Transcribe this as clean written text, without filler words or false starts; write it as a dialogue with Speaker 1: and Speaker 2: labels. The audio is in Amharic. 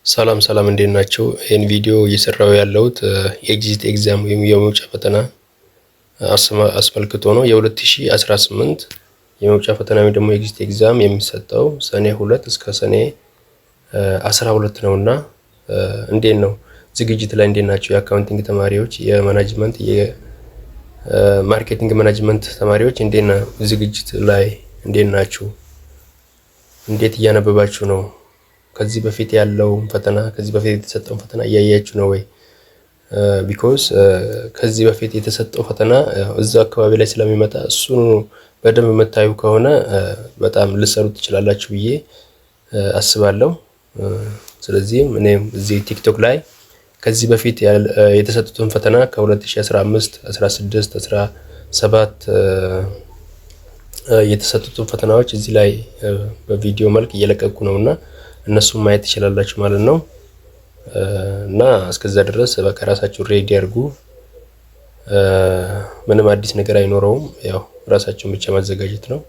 Speaker 1: ሰላም ሰላም እንዴት ናችሁ? ይሄን ቪዲዮ እየሰራው ያለሁት ኤግዚት ኤግዛም ወይም የመውጫ ፈተና አስመልክቶ ነው። የ2018 የመውጫ ፈተና ወይም ደግሞ ኤግዚት ኤግዛም የሚሰጠው ሰኔ 2 እስከ ሰኔ 12 ነውና እንዴት ነው ዝግጅት ላይ እንዴት ናችሁ? የአካውንቲንግ ተማሪዎች፣ የማኔጅመንት የማርኬቲንግ ማኔጅመንት ተማሪዎች እንዴት ነው ዝግጅት ላይ እንዴት ናችሁ? እንዴት እያነበባችሁ ነው? ከዚህ በፊት ያለው ፈተና ከዚህ በፊት የተሰጠው ፈተና እያያችሁ ነው ወይ? ቢኮዝ ከዚህ በፊት የተሰጠው ፈተና እዛ አካባቢ ላይ ስለሚመጣ እሱን በደንብ የምታዩ ከሆነ በጣም ልሰሩት ትችላላችሁ ብዬ አስባለሁ። ስለዚህም እኔም እዚህ ቲክቶክ ላይ ከዚህ በፊት የተሰጡትን ፈተና ከ2015፣ 16፣ 17 የተሰጡትን ፈተናዎች እዚህ ላይ በቪዲዮ መልክ እየለቀቁ ነውና እነሱን ማየት ትችላላችሁ ማለት ነው። እና እስከዛ ድረስ በቃ ራሳችሁ ሬዲ አድርጉ። ምንም አዲስ ነገር አይኖረውም። ያው ራሳችሁን ብቻ ማዘጋጀት ነው።